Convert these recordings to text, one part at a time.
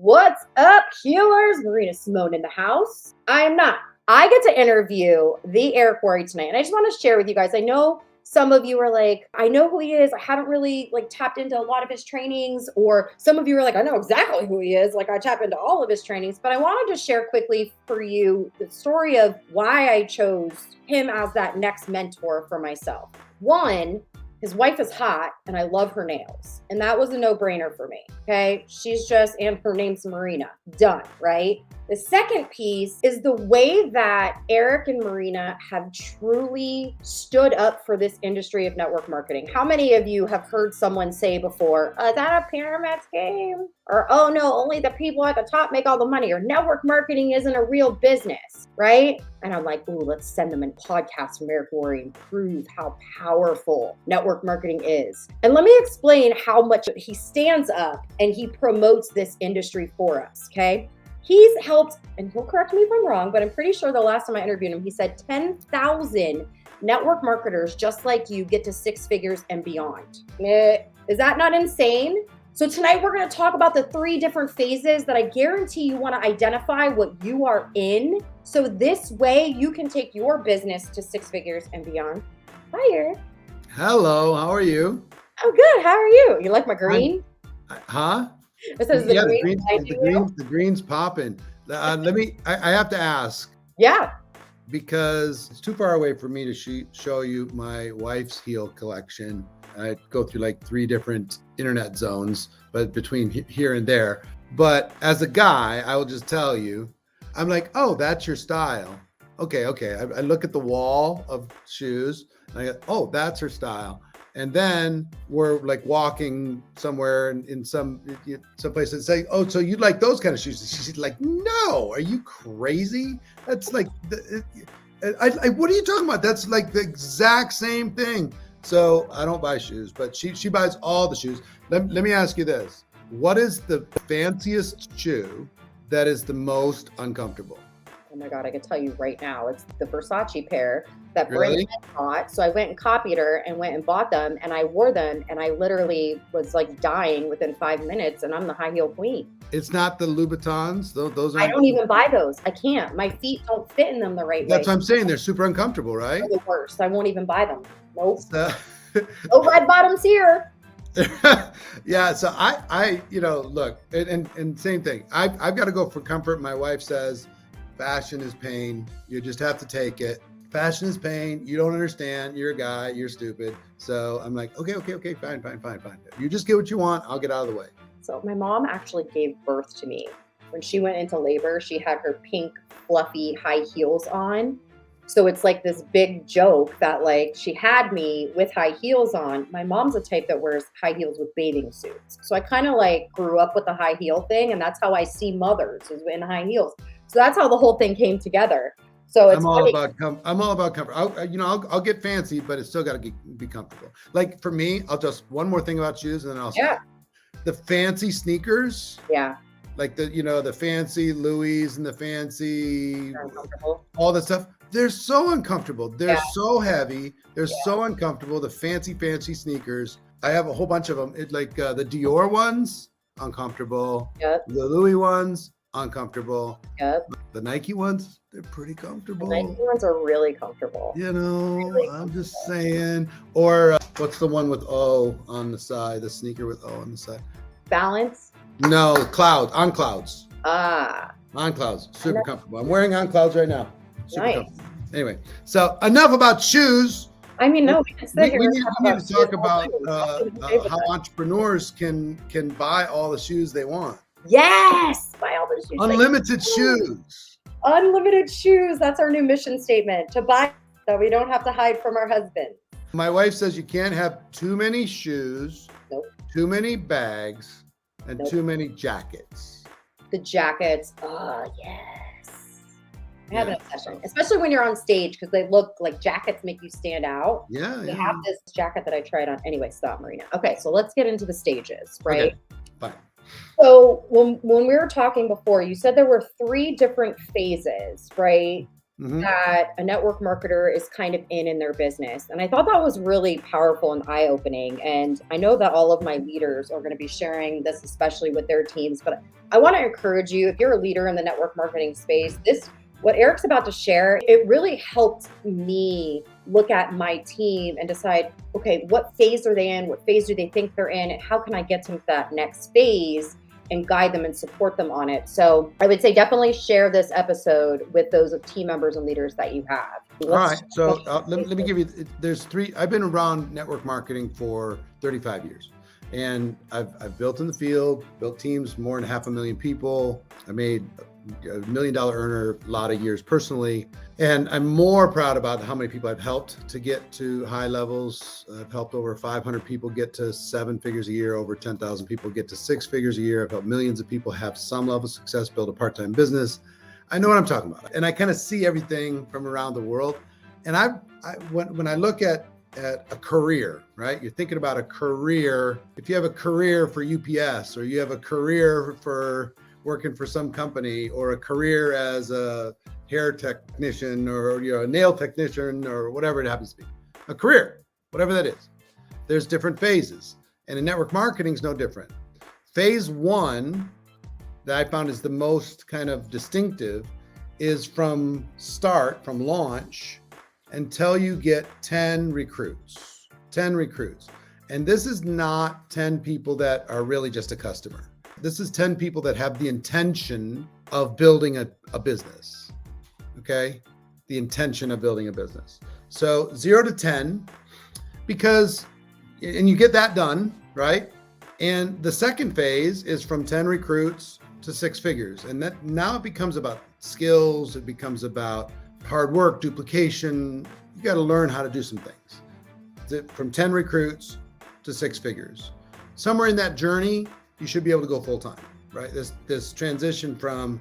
What's up, healers? Marina Simone in the house. I am not. I get to interview the Eric Worre tonight, and I just want to share with you guys. I know some of you are like, I know who he is. I haven't really tapped into a lot of his trainings, or some of you are like, I know exactly who he is. Like I tap into all of his trainings, but I wanted to share quickly for you the story of why I chose him as that next mentor for myself. One, his wife is hot and I love her nails. And that was a no-brainer for me. Okay. And her name's Marina. Done, right? The second piece is the way that Eric and Marina have truly stood up for this industry of network marketing. How many of you have heard someone say before, is that a pyramid scheme? Or, oh no, only the people at the top make all the money, or network marketing isn't a real business, right? And I'm like, ooh, let's send them a podcast from Eric Worre and prove how powerful network marketing is. And let me explain how much he stands up and he promotes this industry for us, okay? He's helped, and he'll correct me if I'm wrong, but I'm pretty sure the last time I interviewed him, he said 10,000 network marketers just like you get to six figures and beyond. Is that not insane? So tonight we're going to talk about the 3 different phases that I guarantee you want to identify what you are in. So this way you can take your business to 6 figures and beyond. Hi, Eric. Hello, how are you? I'm good. How are you? You like my green? Huh? It says Yeah, the green's popping. I have to ask. Yeah. Because it's too far away for me to show you my wife's heel collection. I go through like 3 different internet zones, but between here and there. But as a guy, I will just tell you, I'm like, oh, that's your style. Okay. I look at the wall of shoes and I go, oh, that's her style. And then we're like walking somewhere in some place and say, oh, so you like those kind of shoes? She's like, no, are you crazy? That's like, what are you talking about? That's like the exact same thing. So I don't buy shoes, but she buys all the shoes. Let me ask you this. What is the fanciest shoe that is the most uncomfortable? Oh my God, I can tell you right now, it's the Versace pair that Really? Brenda bought. So I went and copied her and went and bought them, and I wore them, and I literally was like dying within 5 minutes, and I'm the high heel queen. It's not the Louboutins. Those are. I don't even buy those. I can't. My feet don't fit in them the right way. That's what I'm saying. They're super uncomfortable, right? They're the worst. I won't even buy them. Nope. No red bottoms here. Yeah, so I look, and same thing. I've got to go for comfort. My wife says, fashion is pain. You just have to take it. Fashion is pain. You don't understand. You're a guy. You're stupid. So I'm like, okay, fine. You just get what you want. I'll get out of the way. So my mom actually gave birth to me. When she went into labor, she had her pink, fluffy high heels on. So it's like this big joke that like she had me with high heels on. My mom's a type that wears high heels with bathing suits. So I kind of like grew up with the high heel thing, and that's how I see mothers, is in high heels. So that's how the whole thing came together. So it's I'm all about comfort. I'll get fancy, but it's still got to be comfortable. Like for me, I'll just one more thing about shoes, and then I'll stop. The fancy sneakers. Yeah. Like the fancy Louis and the fancy all that stuff. They're so uncomfortable. They're so heavy. They're so uncomfortable. The fancy sneakers. I have a whole bunch of them. It like the Dior ones, uncomfortable. Yep. The Louis ones, uncomfortable. Yep. The Nike ones, they're pretty comfortable. The Nike ones are really comfortable. Really I'm just saying. Or what's the one with O on the side? The sneaker with O on the side. Balance? No, On Clouds. On Clouds, super comfortable. I'm wearing On Clouds right now. Super comfortable. Anyway, so enough about shoes. I mean, no, we need to talk about how entrepreneurs can buy all the shoes they want. Yes, buy all the shoes. Unlimited shoes. Unlimited shoes. That's our new mission statement, to buy so we don't have to hide from our husband. My wife says you can't have too many shoes, too many bags, and too many jackets. The jackets. Oh, yes. I have an obsession, especially when you're on stage, because they look like jackets make you stand out. Yeah. I have this jacket that I tried on. Anyway, stop, Marina. Okay, so let's get into the stages, right? Okay, fine. So when we were talking before, you said there were 3 different phases, right? Hmm. that a network marketer is kind of in their business. And I thought that was really powerful and eye opening. And I know that all of my leaders are going to be sharing this, especially with their teams. But I want to encourage you, if you're a leader in the network marketing space, what Eric's about to share, it really helped me look at my team and decide, okay, what phase are they in? What phase do they think they're in? And how can I get them to that next phase and guide them and support them on it? So I would say definitely share this episode with those of team members and leaders that you have. All right. So let me give you, there's three, I've been around network marketing for 35 years. And I've built in the field, built teams, more than 500,000 people. I made $1 million earner a lot of years personally. And I'm more proud about how many people I've helped to get to high levels. I've helped over 500 people get to 7 figures a year, over 10,000 people get to 6 figures a year. I've helped millions of people have some level of success, build a part-time business. I know what I'm talking about. And I kind of see everything from around the world. And when I look at a career, right? You're thinking about a career. If you have a career for UPS, or you have a career for working for some company, or a career as a hair technician, or a nail technician, or whatever it happens to be, a career, whatever that is, there's different phases. And in network marketing is no different. Phase one that I found is the most kind of distinctive is from launch until you get 10 recruits. And this is not 10 people that are really just a customer. This is 10 people that have the intention of building a business, okay? The intention of building a business. So 0 to 10, and you get that done, right? And the second phase is from 10 recruits to 6 figures. And that now it becomes about skills. It becomes about hard work, duplication. You got to learn how to do some things. From 10 recruits to 6 figures. Somewhere in that journey, you should be able to go full time, right? This transition from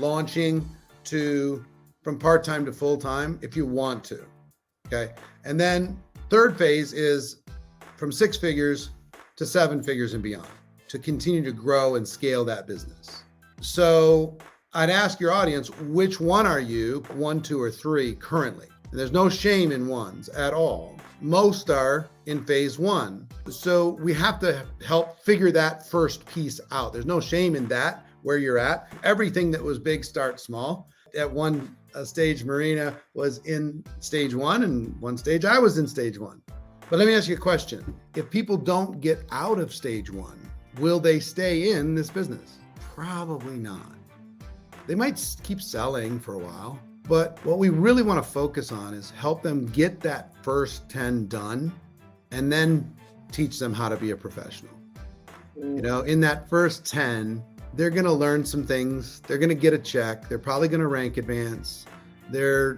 launching from part-time to full-time, if you want to, okay? And then third phase is from 6 figures to 7 figures and beyond, to continue to grow and scale that business. So I'd ask your audience, which one are you, 1, 2, or 3 currently? And there's no shame in ones at all. Most are in phase 1. So we have to help figure that first piece out. There's no shame in that, where you're at. Everything that was big starts small. At one stage, Marina was in stage 1, and one stage I was in stage 1. But let me ask you a question. If people don't get out of stage 1, will they stay in this business? Probably not. They might keep selling for a while, but what we really want to focus on is help them get that first 10 done, and then teach them how to be a professional. In that first 10, they're going to learn some things. They're going to get a check. They're probably going to rank advance. They're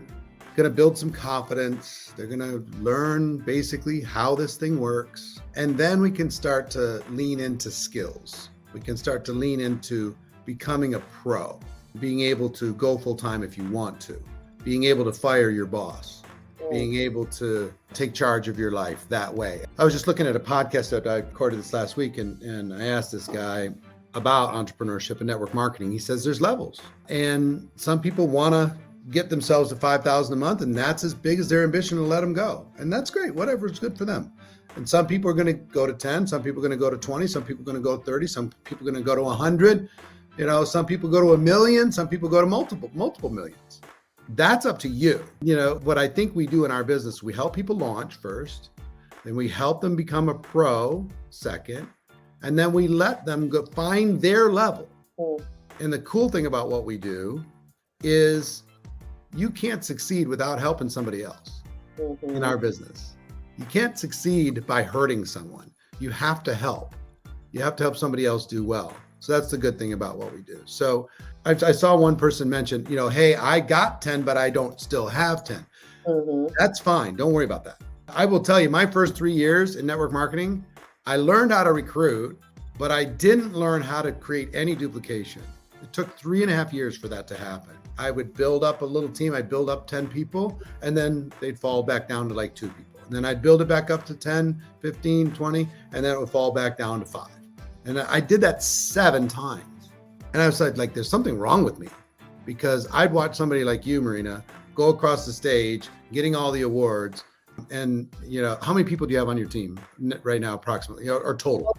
going to build some confidence. They're going to learn basically how this thing works. And then we can start to lean into skills. We can start to lean into becoming a pro, being able to go full time if you want to, being able to fire your boss, being able to take charge of your life that way. I was just looking at a podcast that I recorded this last week, and I asked this guy about entrepreneurship and network marketing. He says there's levels, and some people want to get themselves to 5,000 a month, and that's as big as their ambition to let them go. And that's great, whatever is good for them. And some people are going to go to 10, some people are going to go to 20, some people are going to go to 30, some people are going to go to 100. Some people go to 1 million, some people go to multiple millions. That's up to you. What I think we do in our business, we help people launch first, then we help them become a pro second, and then we let them go find their level. And the cool thing about what we do is you can't succeed without helping somebody else in our business. You can't succeed by hurting someone. You have to help. You have to help somebody else do well. So that's the good thing about what we do. So I saw one person mention, hey, I got 10, but I don't still have 10. That's fine. Don't worry about that. I will tell you, my first 3 years in network marketing, I learned how to recruit, but I didn't learn how to create any duplication. It took 3.5 years for that to happen. I would build up a little team. I'd build up 10 people, and then they'd fall back down to like 2 people. And then I'd build it back up to 10, 15, 20, and then it would fall back down to 5. And I did that 7 times. And I was like, there's something wrong with me, because I'd watch somebody like you, Marina, go across the stage, getting all the awards. And how many people do you have on your team right now, approximately, or total?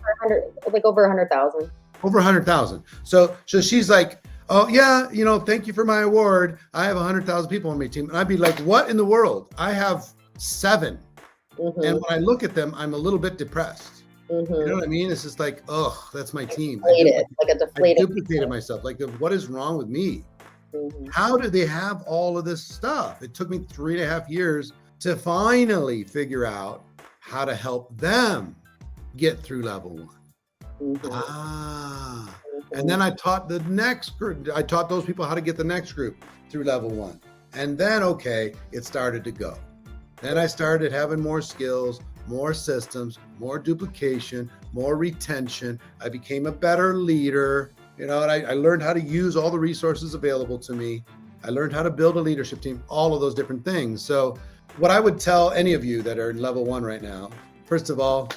Over 100,000. Over 100,000. So she's like, oh yeah, thank you for my award. I have 100,000 people on my team. And I'd be like, what in the world? I have 7. Mm-hmm. And when I look at them, I'm a little bit depressed. Mm-hmm. You know what I mean? It's just like, oh, that's my team. Like a deflated. I duplicated myself. Like, what is wrong with me? Mm-hmm. How did they have all of this stuff? It took me 3.5 years to finally figure out how to help them get through level 1. Mm-hmm. And then I taught the next group. I taught those people how to get the next group through level 1. And then, okay, it started to go. Then I started having more skills, more systems, more duplication, more retention. I became a better leader. And I learned how to use all the resources available to me. I learned how to build a leadership team, all of those different things. So what I would tell any of you that are in level 1 right now, first of all,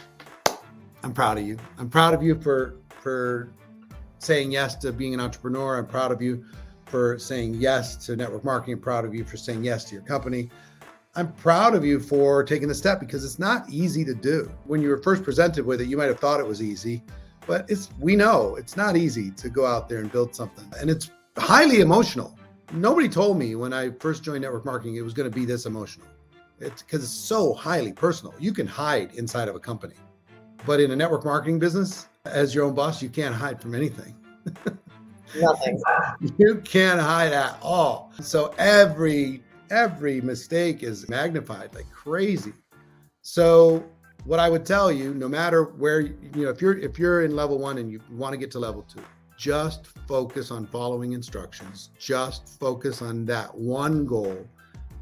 I'm proud of you. I'm proud of you for saying yes to being an entrepreneur. I'm proud of you for saying yes to network marketing. I'm proud of you for saying yes to your company. I'm proud of you for taking the step, because it's not easy to do. When you were first presented with it, you might have thought it was easy, but we know it's not easy to go out there and build something. And it's highly emotional. Nobody told me when I first joined network marketing it was going to be this emotional. It's because it's so highly personal. You can hide inside of a company, but in a network marketing business, as your own boss, you can't hide from anything. Nothing. You can't hide at all. So every mistake is magnified like crazy. So what I would tell you, no matter where, if you're in level 1 and you want to get to level 2, just focus on following instructions. Just focus on that one goal,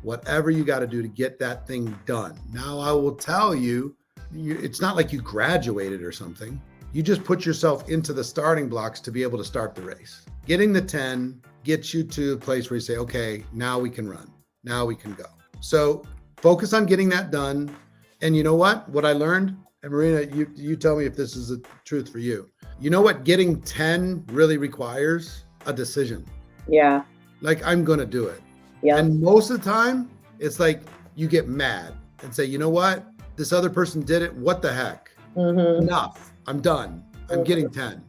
whatever you got to do to get that thing done. Now, I will tell you, it's not like you graduated or something. You just put yourself into the starting blocks to be able to start the race. Getting the 10 gets you to a place where you say, okay, now we can run. Now we can go. So focus on getting that done. And you know what I learned? And Marina, you tell me if this is the truth for you. You know what getting 10 really requires? A decision. Yeah. Like, I'm going to do it. Yeah. And most of the time, it's like you get mad and say, you know what? This other person did it. What the heck? Mm-hmm. Enough. I'm done. I'm getting 10.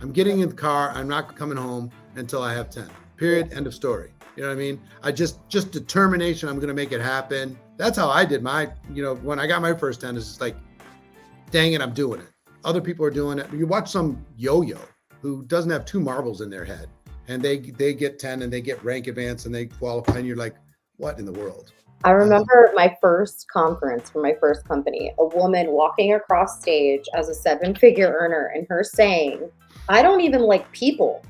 I'm getting in the car. I'm not coming home until I have 10. Period. End of story. You know what I mean? I just determination. I'm going to make it happen. That's how I did my, when I got my first 10, it's just like, dang it, I'm doing it. Other people are doing it. You watch some yo-yo who doesn't have 2 marbles in their head, and they get 10 and they get rank advance and they qualify, and you're like, what in the world? I remember my first conference for my first company, a woman walking across stage as a 7-figure earner and her saying, I don't even like people.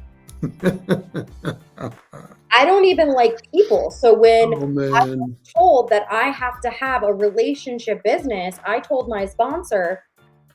I don't even like people. So when I was told that I have to have a relationship business, I told my sponsor,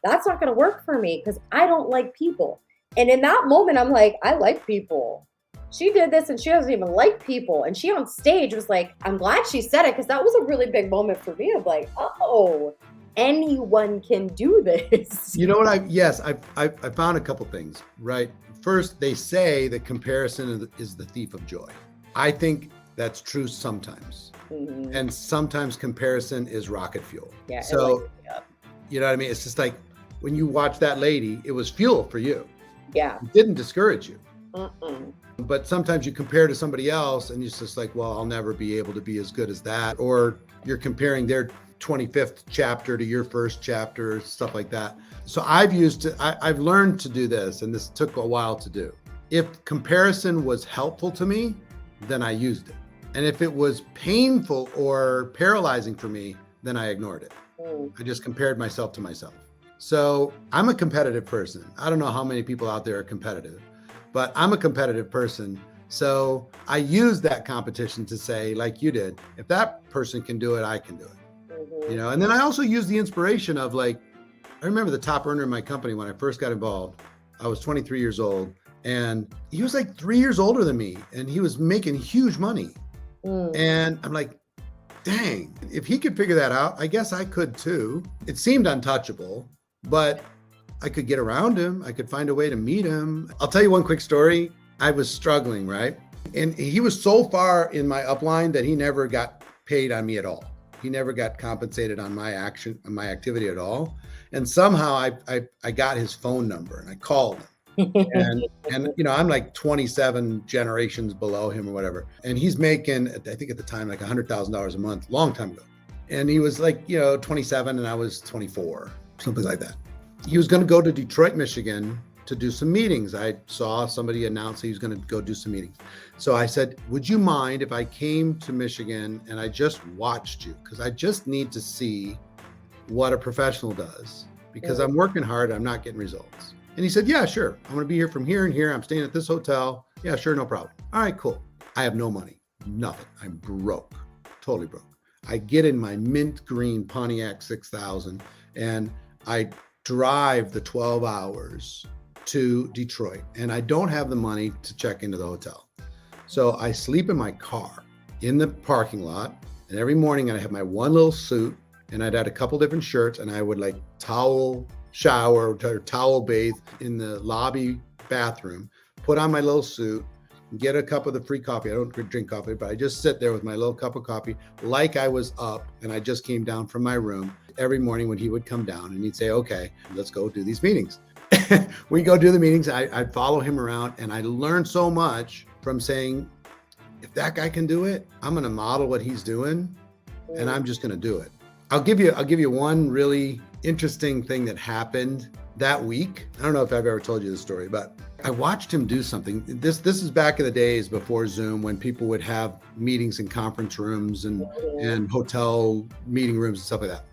that's not going to work for me because I don't like people. And in that moment, I'm like, I like people. She did this and she doesn't even like people. And she on stage was like, I'm glad she said it because that was a really big moment for me of like, oh, anyone can do this. You know what? I found a couple things, right? First, they say that comparison is the thief of joy. I think that's true sometimes. Mm-hmm. And sometimes comparison is rocket fuel. Yeah. So, you know what I mean? It's just like when you watch that lady, it was fuel for you. Yeah. It didn't discourage you. Mm-mm. But sometimes you compare to somebody else and it's just like, well, I'll never be able to be as good as that. Or you're comparing their 25th chapter to your first chapter, stuff like that. So I've learned to do this, and this took a while to do. If comparison was helpful to me, then I used it. And if it was painful or paralyzing for me, then I ignored it. I just compared myself to myself. So I'm a competitive person. I don't know how many people out there are competitive, but I'm a competitive person. So I use that competition to say, like you did, if that person can do it, I can do it. Mm-hmm. And then I also use the inspiration of like, I remember the top earner in my company when I first got involved. I was 23 years old and he was like 3 years older than me and he was making huge money. And I'm like, dang, if he could figure that out, I guess I could too. It seemed untouchable, but I could get around him. I could find a way to meet him. I'll tell you one quick story. I was struggling, right? And he was so far in my upline that he never got paid on me at all. He never got compensated on my action, on my activity at all. And somehow I got his phone number and I called him. And I'm like 27 generations below him or whatever. And he's making, I think at the time, like $100,000 a month, long time ago. And he was like, 27 and I was 24, something like that. He was going to go to Detroit, Michigan to do some meetings. I saw somebody announce he was going to go do some meetings. So I said, would you mind if I came to Michigan and I just watched you? Because I just need to see what a professional does, because I'm working hard. I'm not getting results. And he said, yeah, sure. I'm going to be here from here and here. I'm staying at this hotel. Yeah, sure. No problem. All right, cool. I have no money, nothing. I'm broke, totally broke. I get in my mint green Pontiac 6000 and I drive the 12 hours to Detroit, and I don't have the money to check into the hotel. So I sleep in my car in the parking lot, and every morning I have my one little suit, and I'd had a couple different shirts, and I would like towel shower or towel bathe in the lobby bathroom, put on my little suit, get a cup of the free coffee. I don't drink coffee, but I just sit there with my little cup of coffee like I was up and I just came down from my room every morning when he would come down, and he'd say, okay, let's go do these meetings. We go do the meetings. I'd follow him around, and I learned so much from saying, if that guy can do it, I'm going to model what he's doing, and I'm just going to do it. I'll give you one really interesting thing that happened that week. I don't know if I've ever told you this story, but I watched him do something. This is back in the days before Zoom, when people would have meetings in conference rooms and hotel meeting rooms and stuff like that.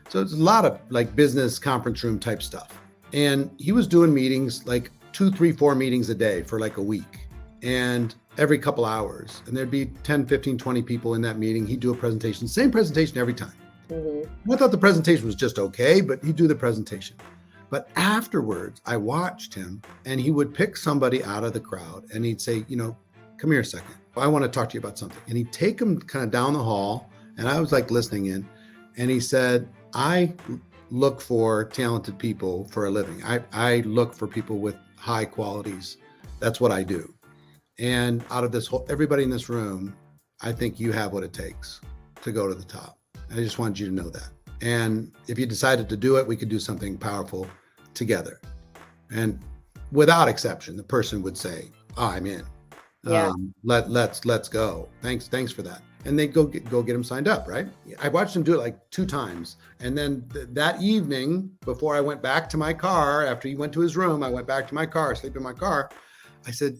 So it's a lot of like business conference room type stuff. And he was doing meetings, like 2, 3, 4 meetings a day for like a week, and every couple hours. And there'd be 10, 15, 20 people in that meeting. He'd do a presentation, same presentation every time. I thought the presentation was just okay, but he'd do the presentation. But afterwards, I watched him, and he would pick somebody out of the crowd and he'd say, come here a second. I want to talk to you about something. And he'd take them kind of down the hall, and I was like listening in, and he said, I look for talented people for a living. I look for people with high qualities. That's what I do. And out of this whole, everybody in this room, I think you have what it takes to go to the top. I just wanted you to know that. And if you decided to do it, we could do something powerful together. And without exception, the person would say, oh, I'm in. Yeah. Let's go. Thanks for that. And they go get him signed up, right? I watched him do it like 2 times. And then that evening, before I went back to my car, after he went to his room, I went back to my car, sleep in my car. I said,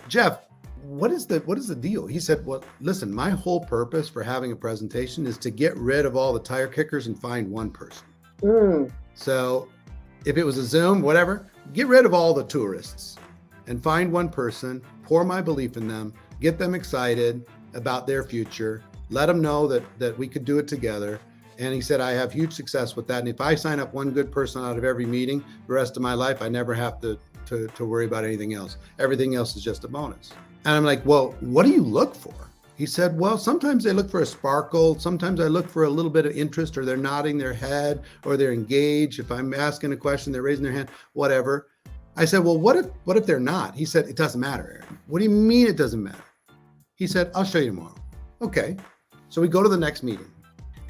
Jeff, what is the deal? He said, well, listen, my whole purpose for having a presentation is to get rid of all the tire kickers and find one person. So if it was a Zoom, whatever, get rid of all the tourists and find one person, pour my belief in them, get them excited about their future, let them know that we could do it together. And he said, I have huge success with that. And if I sign up one good person out of every meeting the rest of my life, I never have to worry about anything else. Everything else is just a bonus. And I'm like, well, what do you look for? He said, well, sometimes they look for a sparkle. Sometimes I look for a little bit of interest, or they're nodding their head, or they're engaged. If I'm asking a question, they're raising their hand, whatever. I said, well, what if they're not? He said, it doesn't matter, Eric. What do you mean it doesn't matter? He said, I'll show you tomorrow. Okay. So we go to the next meeting,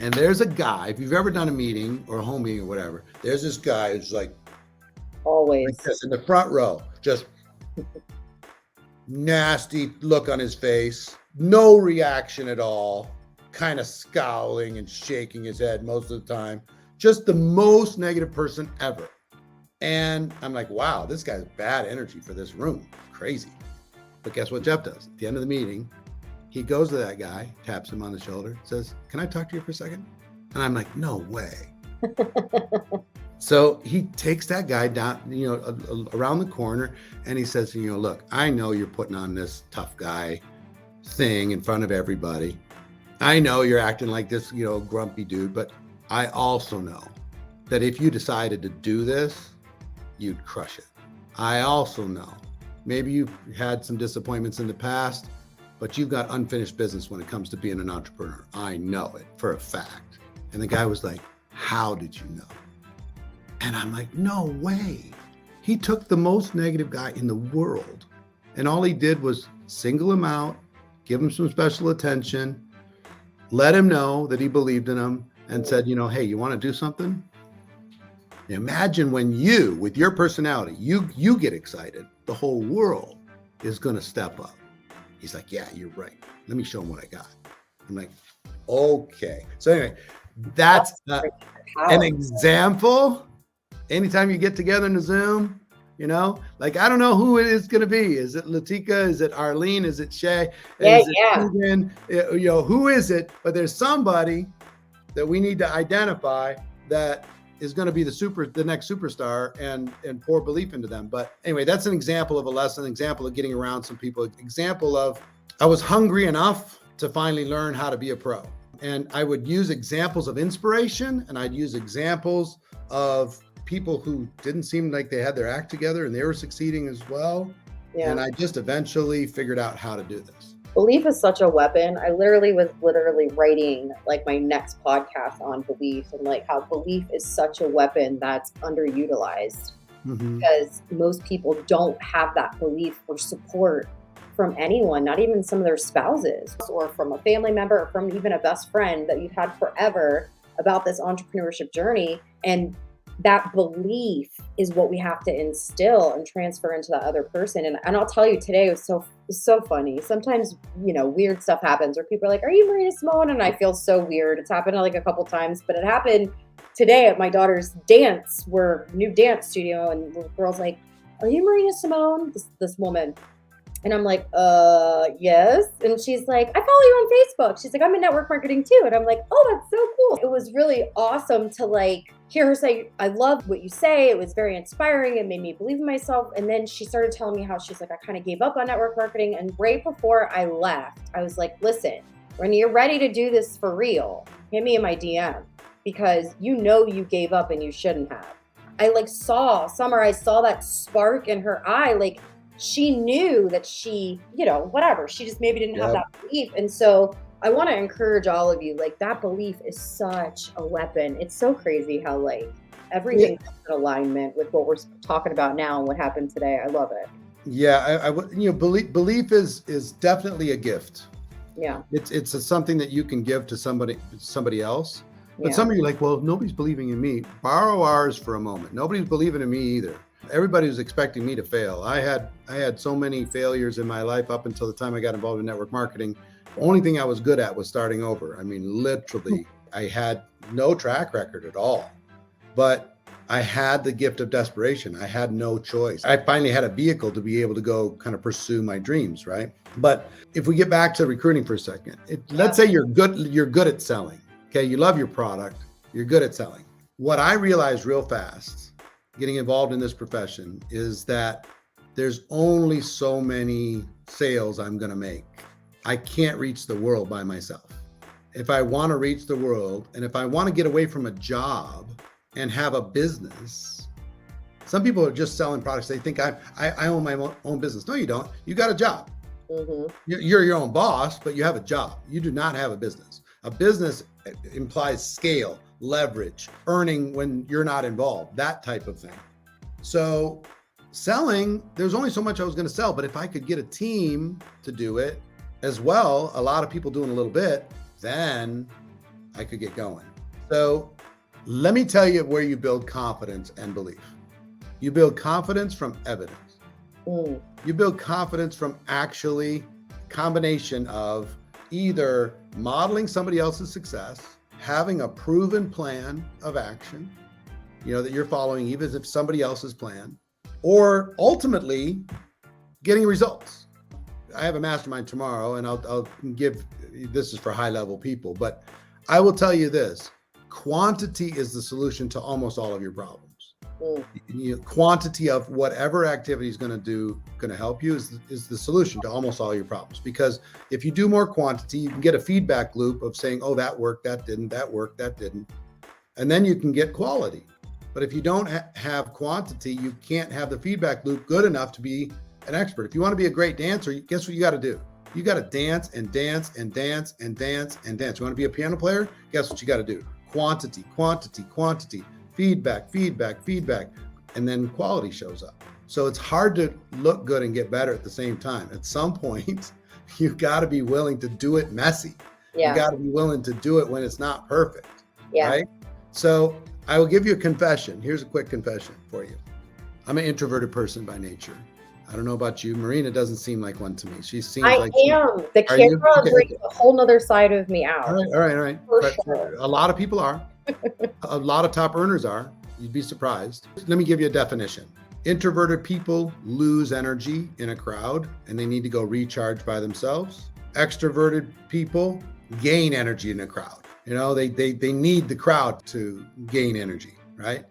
and there's a guy, if you've ever done a meeting or a home meeting or whatever, there's this guy who's like, always like this, in the front row, just nasty look on his face, no reaction at all, kind of scowling and shaking his head most of the time, just the most negative person ever. And I'm like, wow, this guy's bad energy for this room. Crazy. But guess what Jeff does? At the end of the meeting, he goes to that guy, taps him on the shoulder, says, can I talk to you for a second? And I'm like, no way. So he takes that guy down, around the corner, and he says, look, I know you're putting on this tough guy thing in front of everybody. I know you're acting like this, grumpy dude, but I also know that if you decided to do this, you'd crush it. I also know maybe you've had some disappointments in the past, but you've got unfinished business when it comes to being an entrepreneur. I know it for a fact. And the guy was like, how did you know? And I'm like, no way. He took the most negative guy in the world And all he did was single him out, give him some special attention, let him know that he believed in him, and said, hey, you want to do something? Imagine when you, with your personality, you get excited, the whole world is going to step up. He's like, yeah, you're right. Let me show him what I got. I'm like, okay. So anyway, that's an example. Anytime you get together in a Zoom, like, I don't know who it is going to be. Is it Latika? Is it Arlene? Is it Shay? Is it Keegan? Who is it? But there's somebody that we need to identify that is going to be the next superstar, and pour belief into them. But anyway, that's an example of a lesson, example of getting around some people, example of I was hungry enough to finally learn how to be a pro. And I would use examples of inspiration, and I'd use examples of people who didn't seem like they had their act together and they were succeeding as well. Yeah. And I just eventually figured out how to do this. Belief is such a weapon. I was writing like my next podcast on belief, and like how belief is such a weapon that's underutilized, because most people don't have that belief or support from anyone, not even some of their spouses or from a family member or from even a best friend that you've had forever about this entrepreneurship journey. And that belief is what we have to instill and transfer into the other person. And I'll tell you, today it was so funny. Sometimes, weird stuff happens where people are like, are you Marina Simone? And I feel so weird. It's happened like a couple times, but it happened today at my daughter's new dance studio. And the girl's like, are you Marina Simone? This woman. And I'm like, yes. And she's like, I follow you on Facebook. She's like, I'm in network marketing too. And I'm like, oh, that's so cool. It was really awesome to hear her say, I love what you say. It was very inspiring. It made me believe in myself. And then she started telling me how she's like, I kind of gave up on network marketing. And right before I left, I was like, listen, when you're ready to do this for real, hit me in my DM, because you gave up and you shouldn't have. I saw that spark in her eye. She knew that she, whatever, she just maybe didn't have that belief. And so I want to encourage all of you, that belief is such a weapon. It's so crazy how everything comes in alignment with what we're talking about now and what happened today. I love it. Yeah, belief is definitely a gift. Yeah, it's something that you can give to somebody else. But some of you are like, well, nobody's believing in me. Borrow ours for a moment. Nobody's believing in me either. Everybody was expecting me to fail. I had so many failures in my life up until the time I got involved in network marketing. The only thing I was good at was starting over. I mean, literally, I had no track record at all, but I had the gift of desperation. I had no choice. I finally had a vehicle to be able to go kind of pursue my dreams, right? But if we get back to recruiting for a second, let's say you're good at selling. Okay, you love your product, you're good at selling. What I realized real fast getting involved in this profession is that there's only so many sales I'm going to make. I can't reach the world by myself. If I want to reach the world, and if I want to get away from a job and have a business, some people are just selling products. They think I own my own business. No, you don't. You got a job. You're your own boss, but you have a job. You do not have a business. A business implies scale, leverage, earning when you're not involved, that type of thing. So selling, there's only so much I was going to sell, but if I could get a team to do it as well, a lot of people doing a little bit, then I could get going. So let me tell you where you build confidence and belief. You build confidence from evidence. You build confidence from actually combination of either modeling somebody else's success, having a proven plan of action, that you're following, even if somebody else's plan, or ultimately getting results. I have a mastermind tomorrow, and I'll give, this is for high level people, but I will tell you this: quantity is the solution to almost all of your problems. Quantity of whatever activity is going to help you is the solution to almost all your problems. Because if you do more quantity, you can get a feedback loop of saying, oh, that worked, that didn't, that worked, that didn't. And then you can get quality. But if you don't have quantity, you can't have the feedback loop good enough to be an expert. If you want to be a great dancer, guess what you got to do? You got to dance and dance and dance and dance and dance. You want to be a piano player? Guess what you got to do? Quantity, quantity, quantity. Feedback, feedback, feedback, and then quality shows up. So it's hard to look good and get better at the same time. At some point, you got to be willing to do it messy. You Yeah. got to be willing to do it when it's not perfect, Yeah. right? So I will give you a confession. Here's a quick confession for you. I'm an introverted person by nature. I don't know about you. Marina doesn't seem like one to me. She seems I like am. The Are you? camera Okay. brings a whole nother side of me All out. right, all right, all right. For But sure. a lot of people are. A lot of top earners are. You'd be surprised. Let me give you a definition. Introverted people lose energy in a crowd and they need to go recharge by themselves. Extroverted people gain energy in a crowd. You know, they need the crowd to gain energy, right?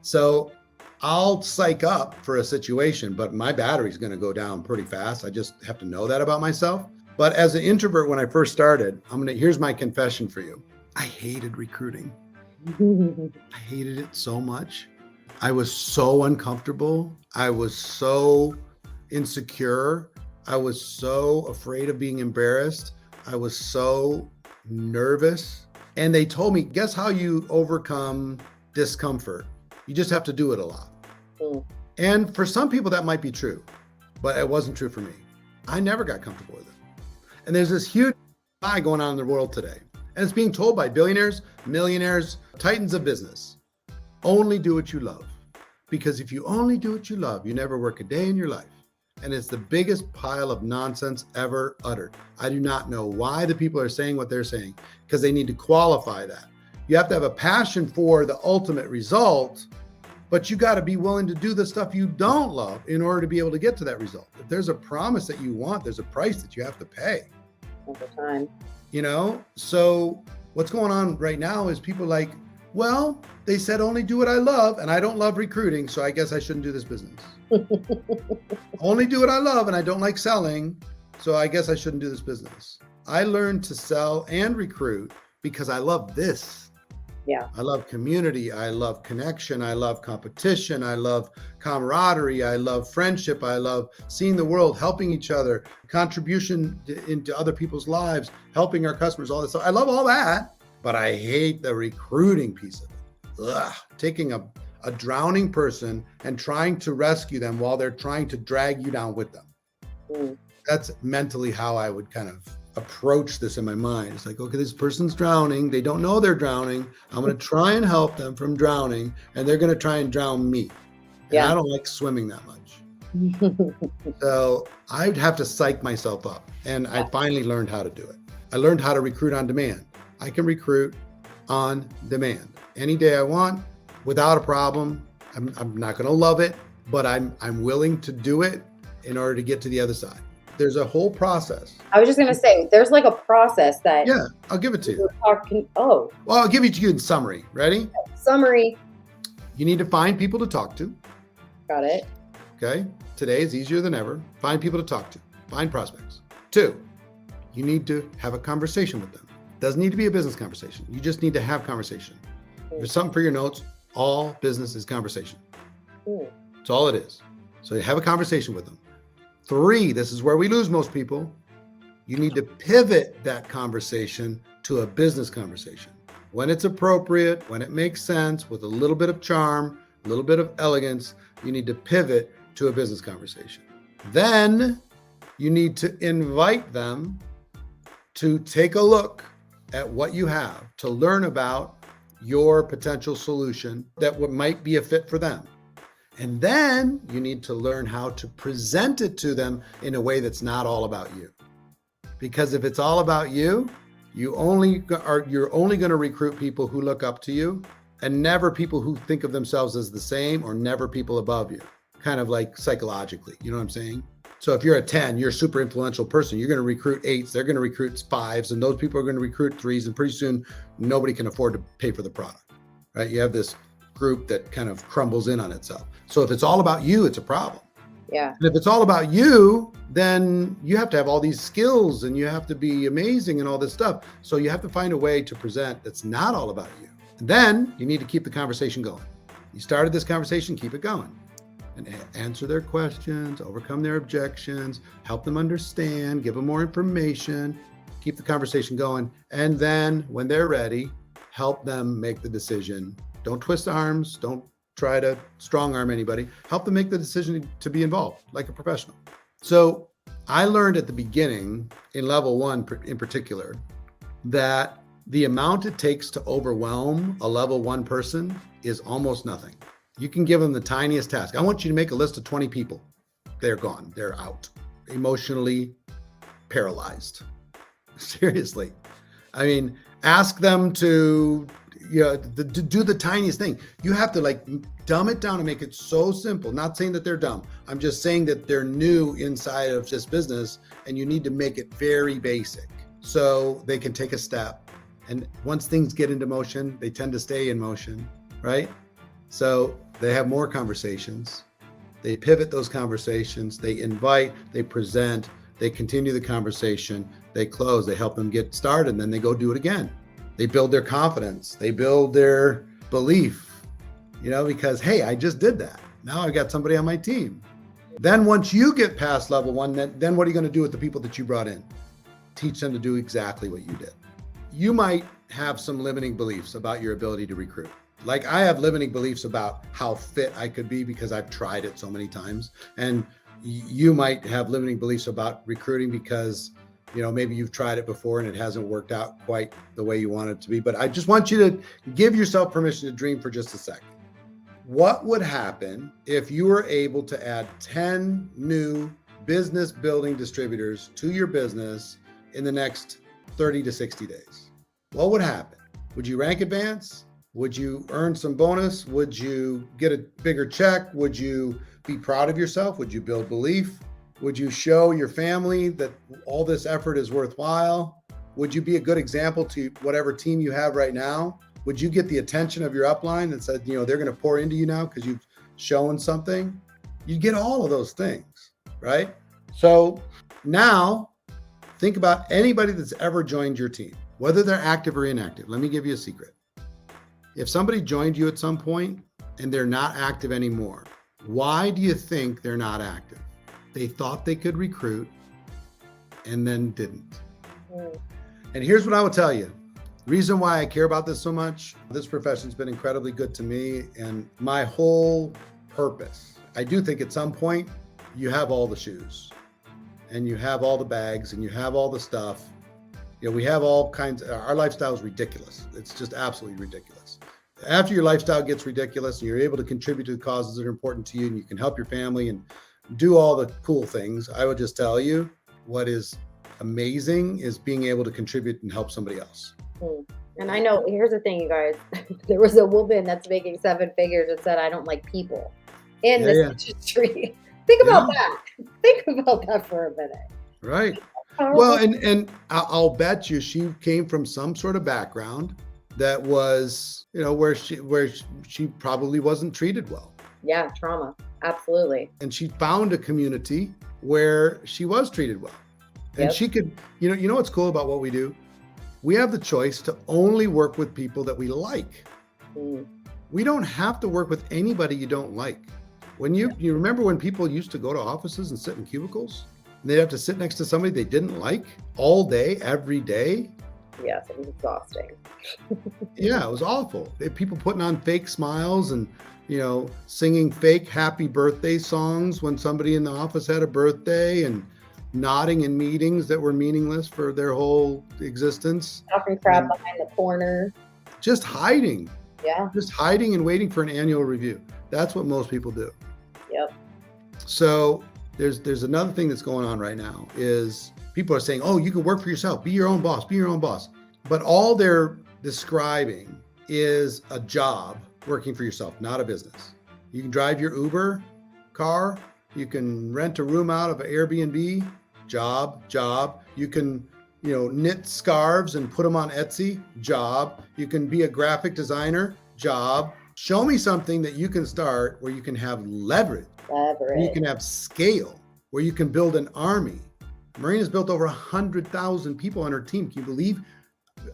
So I'll psych up for a situation, but my battery's going to go down pretty fast. I just have to know that about myself. But as an introvert, when I first started, here's my confession for you. I hated recruiting. I hated it so much. I was so uncomfortable. I was so insecure. I was so afraid of being embarrassed. I was so nervous. And they told me, guess how you overcome discomfort? You just have to do it a lot. Mm. And for some people, that might be true, but it wasn't true for me. I never got comfortable with it. And there's this huge lie going on in the world today. And it's being told by billionaires, millionaires, titans of business. Only do what you love. Because if you only do what you love, you never work a day in your life. And it's the biggest pile of nonsense ever uttered. I do not know why the people are saying what they're saying, because they need to qualify that. You have to have a passion for the ultimate result, but you got to be willing to do the stuff you don't love in order to be able to get to that result. If there's a promise that you want, there's a price that you have to pay. All the time. You know, so what's going on right now is people like, well, they said only do what I love, and I don't love recruiting, so I guess I shouldn't do this business. Only do what I love, and I don't like selling, so I guess I shouldn't do this business. I learned to sell and recruit because I love this. Yeah. I love community. I love connection. I love competition. I love camaraderie. I love friendship. I love seeing the world, helping each other, contribution into other people's lives, helping our customers, all this stuff. I love all that, but I hate the recruiting piece of it. Ugh. Taking a drowning person and trying to rescue them while they're trying to drag you down with them. Mm. That's mentally how I would kind of approach this in my mind. It's like, okay, this person's drowning. They don't know they're drowning. I'm going to try and help them from drowning, and they're going to try and drown me. And Yeah. I don't like swimming that much. So I'd have to psych myself up. And I finally learned how to do it. I learned how to recruit on demand. I can recruit on demand any day I want without a problem. I'm not going to love it, but I'm willing to do it in order to get to the other side. There's a whole process. I was just going to say, there's like a process that Yeah, I'll give it to you. we're talking. Oh, Well, I'll give it to you in summary. Ready? summary. You need to find people to talk to. Got it. Okay. Today is easier than ever. Find people to talk to. Find prospects. 2, you need to have a conversation with them. Doesn't need to be a business conversation. You just need to have conversation. If there's something for your notes, all business is conversation. Mm. That's all it is. So you have a conversation with them. 3, this is where we lose most people. You need to pivot that conversation to a business conversation. When it's appropriate, when it makes sense, with a little bit of charm, a little bit of elegance, you need to pivot to a business conversation. Then you need to invite them to take a look at what you have, to learn about your potential solution that might be a fit for them. And then you need to learn how to present it to them in a way that's not all about you. Because if it's all about you, you're only going to recruit people who look up to you, and never people who think of themselves as the same, or never people above you, kind of like psychologically. You know what I'm saying? So if you're a 10, you're a super influential person, you're going to recruit 8s, they're going to recruit 5s, and those people are going to recruit 3s, and pretty soon nobody can afford to pay for the product, right? You have this group that kind of crumbles in on itself. So if it's all about you, it's a problem. Yeah. And if it's all about you, then you have to have all these skills and you have to be amazing and all this stuff. So you have to find a way to present that's not all about you. And then you need to keep the conversation going. You started this conversation, keep it going. And answer their questions, overcome their objections, help them understand, give them more information, keep the conversation going. And then when they're ready, help them make the decision. Don't twist arms. Don't try to strong arm anybody. Help them make the decision to be involved like a professional. So I learned at the beginning in level 1 in particular that the amount it takes to overwhelm a level 1 person is almost nothing. You can give them the tiniest task. I want you to make a list of 20 people. They're gone. They're out. Emotionally paralyzed. Seriously. I mean, ask them to do the tiniest thing. You have to like dumb it down and make it so simple. Not saying that they're dumb. I'm just saying that they're new inside of this business and you need to make it very basic so they can take a step. And once things get into motion, they tend to stay in motion, right? So they have more conversations. They pivot those conversations. They invite, they present, they continue the conversation, they close, they help them get started, and then they go do it again. They build their confidence. They build their belief, because, hey, I just did that. Now I've got somebody on my team. Then once you get past level 1, then what are you going to do with the people that you brought in? Teach them to do exactly what you did. You might have some limiting beliefs about your ability to recruit. Like I have limiting beliefs about how fit I could be because I've tried it so many times. And you might have limiting beliefs about recruiting because maybe you've tried it before and it hasn't worked out quite the way you want it to be. But I just want you to give yourself permission to dream for just a second. What would happen if you were able to add 10 new business building distributors to your business in the next 30 to 60 days? What would happen? Would you rank advance? Would you earn some bonus? Would you get a bigger check? Would you be proud of yourself? Would you build belief? Would you show your family that all this effort is worthwhile? Would you be a good example to whatever team you have right now? Would you get the attention of your upline that said, they're going to pour into you now because you've shown something? You get all of those things, right? So now think about anybody that's ever joined your team, whether they're active or inactive. Let me give you a secret. If somebody joined you at some point and they're not active anymore, why do you think they're not active? They thought they could recruit and then didn't. And here's what I will tell you. Reason why I care about this so much, this profession's been incredibly good to me and my whole purpose. I do think at some point you have all the shoes and you have all the bags and you have all the stuff. We have all kinds, our lifestyle is ridiculous. It's just absolutely ridiculous. After your lifestyle gets ridiculous and you're able to contribute to the causes that are important to you and you can help your family and do all the cool things, I would just tell you what is amazing is being able to contribute and help somebody else. And I know, here's the thing, you guys. There was a woman that's making 7 figures and said, I don't like people in this industry. Think about that. Think about that for a minute. Right. Well, and I'll bet you she came from some sort of background that was, where she probably wasn't treated well. Yeah, trauma. Absolutely. And she found a community where she was treated well. And she could, you know what's cool about what we do? We have the choice to only work with people that we like. We don't have to work with anybody you don't like. When you remember when people used to go to offices and sit in cubicles? And they'd have to sit next to somebody they didn't like all day, every day. Yes, it was exhausting. Yeah, it was awful. They had people putting on fake smiles and, singing fake happy birthday songs when somebody in the office had a birthday and nodding in meetings that were meaningless for their whole existence. Talking crap behind the corner. Just hiding. Yeah. Just hiding and waiting for an annual review. That's what most people do. Yep. So there's another thing that's going on right now is people are saying, oh, you can work for yourself, be your own boss, be your own boss. But all they're describing is a job working for yourself, not a business. You can drive your Uber car. You can rent a room out of an Airbnb, job. You can, knit scarves and put them on Etsy, job. You can be a graphic designer, job. Show me something that you can start where you can have leverage. Where you can have scale, where you can build an army. Marina's built over 100,000 people on her team. Can you believe?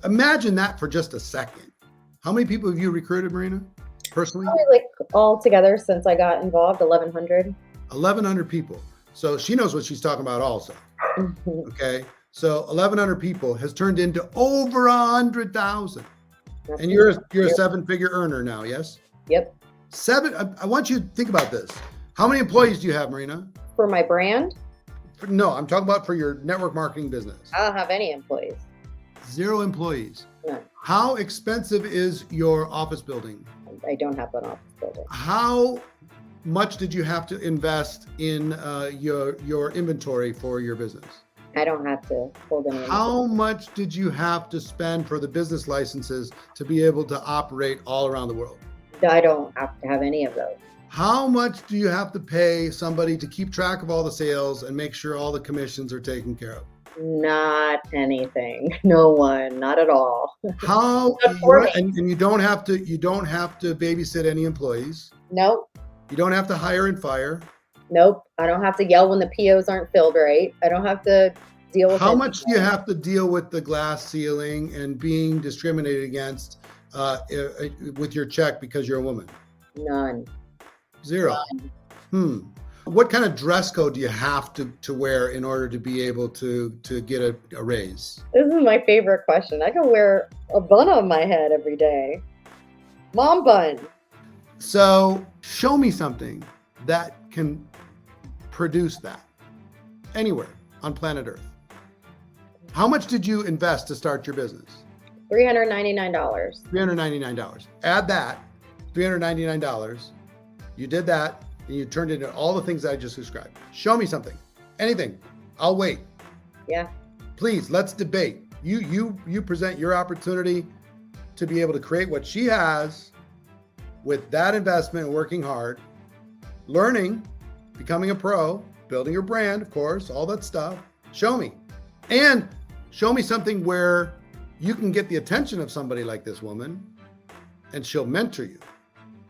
Imagine that for just a second. How many people have you recruited, Marina, personally? Probably all together since I got involved, 1,100. 1,100 people. So she knows what she's talking about also. Okay. So 1,100 people has turned into over 100,000. And you're a 7-figure earner now, yes? Yep. I want you to think about this. How many employees do you have, Marina? For my brand, No, I'm talking about for your network marketing business. I don't have any employees. 0 employees. None. How expensive is your office building? I don't have an office building. How much did you have to invest in your inventory for your business? I don't have to hold any. How much did you have to spend for the business licenses to be able to operate all around the world? I don't have to have any of those. How much do you have to pay somebody to keep track of all the sales and make sure all the commissions are taken care of? Not anything. No one. Not at all. How Not for me. and you don't have to babysit any employees. Nope. You don't have to hire and fire. Nope. I don't have to yell when the POs aren't filled right. I don't have to deal with How much do you have to deal with the glass ceiling and being discriminated against with your check because you're a woman? None. 0. What kind of dress code do you have to wear in order to be able to get a raise? This is my favorite question. I can wear a bun on my head every day. Mom bun. So show me something that can produce that anywhere on planet Earth. How much did you invest to start your business? $399. $399. Add that, $399. You did that, and you turned into all the things I just described. Show me something, anything. I'll wait. Yeah. Please, let's debate. You present your opportunity to be able to create what she has with that investment, working hard, learning, becoming a pro, building your brand, of course, all that stuff. Show me. And show me something where you can get the attention of somebody like this woman and she'll mentor you.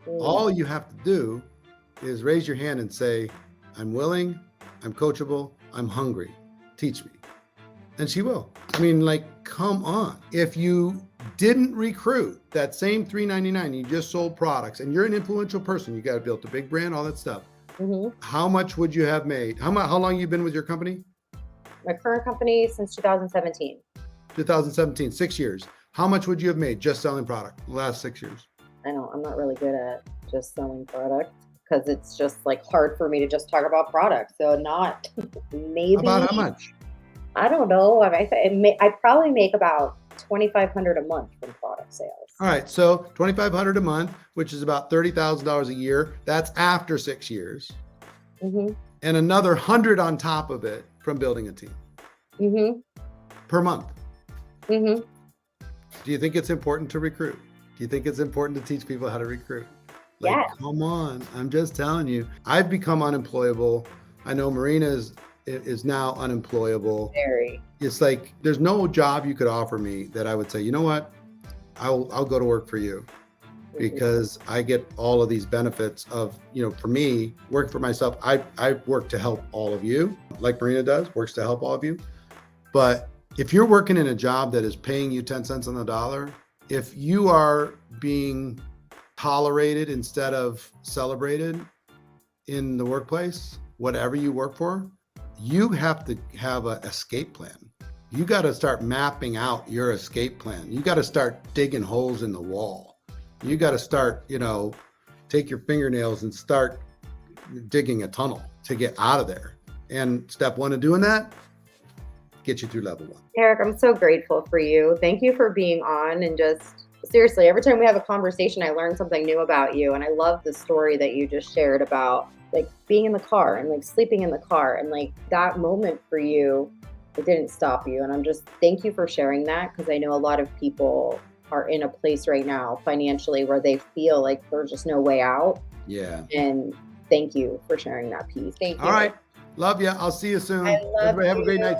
All you have to do is raise your hand and say, I'm willing, I'm coachable, I'm hungry. Teach me. And she will. I mean, like, come on. If you didn't recruit that same $399, you just sold products and you're an influential person, you got to build a big brand, all that stuff. How much would you have made? How long you been with your company? My current company since 2017. 2017, 6 years. How much would you have made just selling product the last 6 years? I'm not really good at just selling products because it's just like hard for me to just talk about products. So not maybe. About how much? I don't know. I probably make about $2,500 a month from product sales. All right, so $2,500 a month, which is about $30,000 a year. That's after 6 years, and another 100 on top of it from building a team per month. Do you think it's important to recruit? Do you think it's important to teach people how to recruit? Like, Yeah. Come on. I'm just telling you. I've become unemployable. I know Marina is now unemployable. Very. It's like there's no job you could offer me that I would say, you know what? I'll go to work for you because I get all of these benefits of, for me, work for myself. I work to help all of you, like Marina does, works to help all of you. But if you're working in a job that is paying you 10 cents on the dollar, if you are being tolerated instead of celebrated in the workplace, whatever you work for, you have to have an escape plan. You got to start mapping out your escape plan. You got to start digging holes in the wall. You got to start, take your fingernails and start digging a tunnel to get out of there. And step 1 of doing that, get you through level 1. Eric, I'm so grateful for you. Thank you for being on, and just seriously, every time we have a conversation, I learn something new about you. And I love the story that you just shared about like being in the car and like sleeping in the car, and like that moment for you, it didn't stop you. And I'm just, thank you for sharing that, because I know a lot of people are in a place right now financially where they feel like there's just no way out. Yeah. And thank you for sharing that piece. Thank you. All right. Love you. I'll see you soon. I love Everybody have a great you. night.